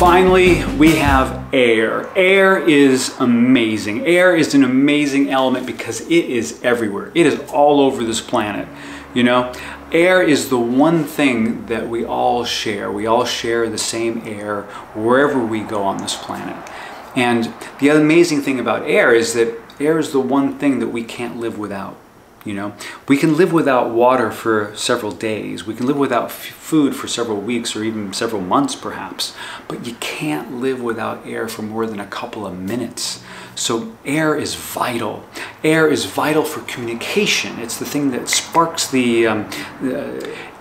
Finally, we have air. Air is amazing. Air is an amazing element because it is everywhere. It is all over this planet, you know? Air is the one thing that we all share. We all share the same air wherever we go on this planet. And the amazing thing about air is that air is the one thing that we can't live without. You know, we can live without water for several days. We can live without food for several weeks or even several months perhaps, but you can't live without air for more than a couple of minutes. So air is vital. Air is vital for communication. It's the thing that sparks the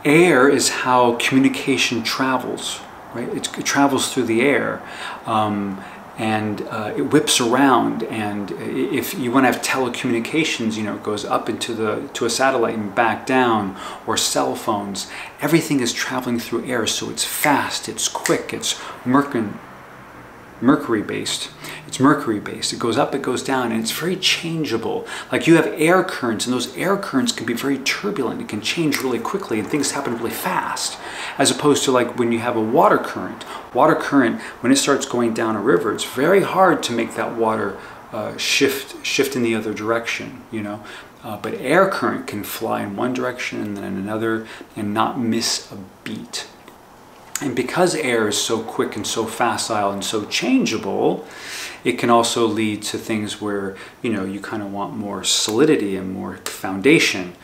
air is how communication travels, right? It travels through the air. And it whips around, and if you want to have telecommunications, you know, it goes up to a satellite and back down, or cell phones. Everything is traveling through air, so it's fast, it's quick, it's mercury based. It's mercury based. It goes up, it goes down, and it's very changeable. Like you have air currents, and those air currents can be very turbulent. It can change really quickly, and things happen really fast. As opposed to like when you have a water current. Water current, when it starts going down a river, it's very hard to make that water shift in the other direction, you know. But air current can fly in one direction and then in another and not miss a beat. And because air is so quick and so facile and so changeable, it can also lead to things where, you know, you kind of want more solidity and more foundation.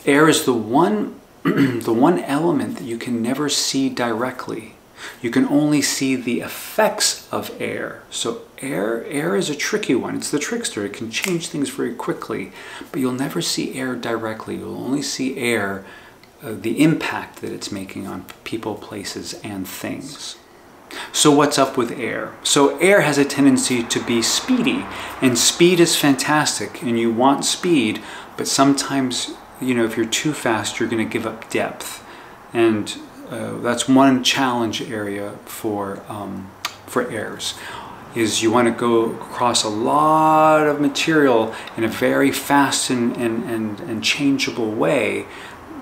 Air is the one the one element that you can never see directly. You can only see the effects of air. So air is a tricky one. It's the trickster. It can change things very quickly, but you'll never see air directly. You'll only see air, the impact that it's making on people, places, and things. So what's up with air? So air has a tendency to be speedy, and speed is fantastic, and you want speed, but sometimes, you know, if you're too fast, you're going to give up depth. And that's one challenge area for airs, is you want to go across a lot of material in a very fast and changeable way,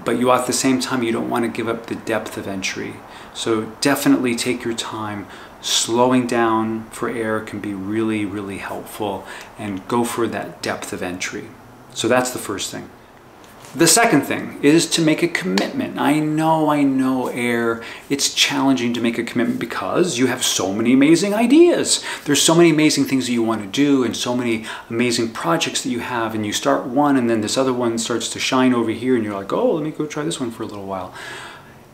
but you at the same time, you don't want to give up the depth of entry. So definitely take your time. Slowing down for air can be really, really helpful, and go for that depth of entry. So that's the first thing. The second thing is to make a commitment. I know, air, it's challenging to make a commitment because you have so many amazing ideas. There's so many amazing things that you want to do and so many amazing projects that you have, and you start one and then this other one starts to shine over here and you're like, oh, let me go try this one for a little while.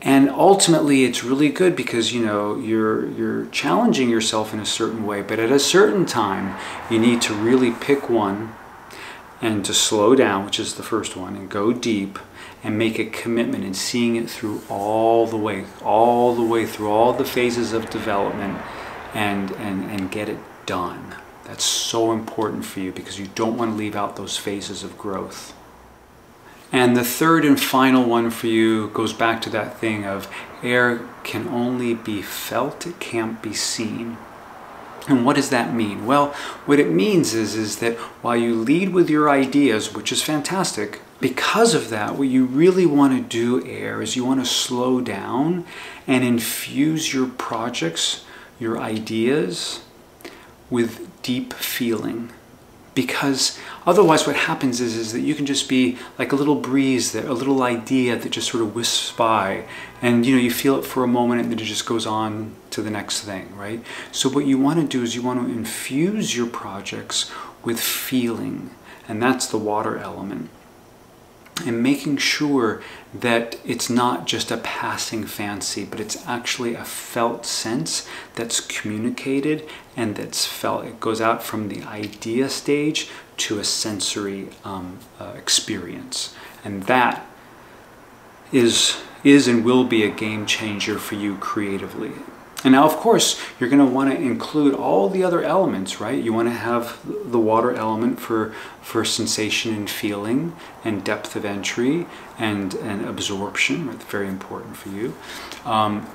And ultimately it's really good because, you know, you're challenging yourself in a certain way, but at a certain time you need to really pick one and to slow down, which is the first one, and go deep and make a commitment and seeing it through all the way through all the phases of development and get it done. That's so important for you because you don't want to leave out those phases of growth. And the third and final one for you goes back to that thing of air can only be felt, it can't be seen. And what does that mean? Well, what it means is that while you lead with your ideas, which is fantastic, because of that, what you really want to do, air, is you want to slow down and infuse your projects, your ideas, with deep feeling. Because otherwise what happens is that you can just be like a little breeze, a little idea that just sort of wisps by, and you know, you feel it for a moment and then it just goes on to the next thing, right? So what you want to do is you want to infuse your projects with feeling, and that's the water element. And making sure that it's not just a passing fancy, but it's actually a felt sense that's communicated and that's felt. It goes out from the idea stage to a sensory experience. And that is and will be a game changer for you creatively. And now, of course, you're going to want to include all the other elements, right? You want to have the water element for sensation and feeling and depth of entry and absorption, right? Very important for you.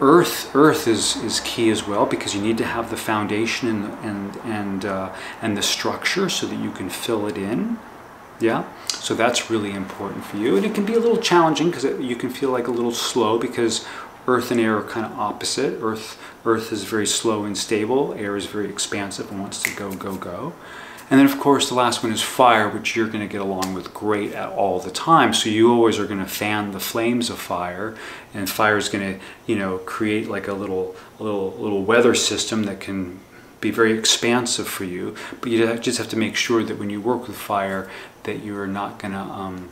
Earth is key as well because you need to have the foundation and the structure so that you can fill it in. Yeah, so that's really important for you. And it can be a little challenging because you can feel like a little slow because Earth and air are kind of opposite. Earth is very slow and stable. Air is very expansive and wants to go, go, go. And then of course the last one is fire, which you're going to get along with great at all the time. So you always are going to fan the flames of fire, and fire is going to, you know, create like a little weather system that can be very expansive for you. But you just have to make sure that when you work with fire that you're not going to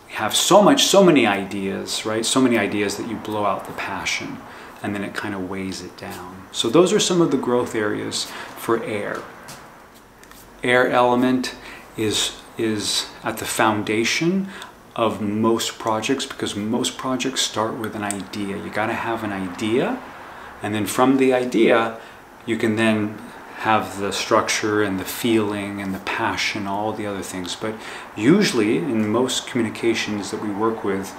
have so many ideas, right? So many ideas that you blow out the passion, and then it kind of weighs it down. So those are some of the growth areas for air. Air element is at the foundation of most projects, because most projects start with an idea. You got to have an idea, and then from the idea you can then have the structure and the feeling and the passion, all the other things. But usually in most communications that we work with,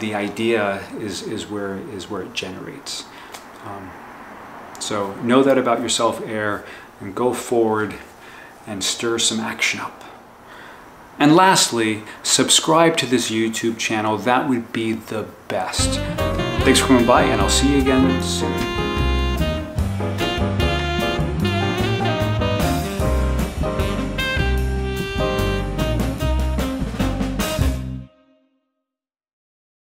the idea is where it generates. So know that about yourself, air, and go forward and stir some action up. And lastly, subscribe to this YouTube channel. That would be the best. Thanks for coming by, and I'll see you again soon.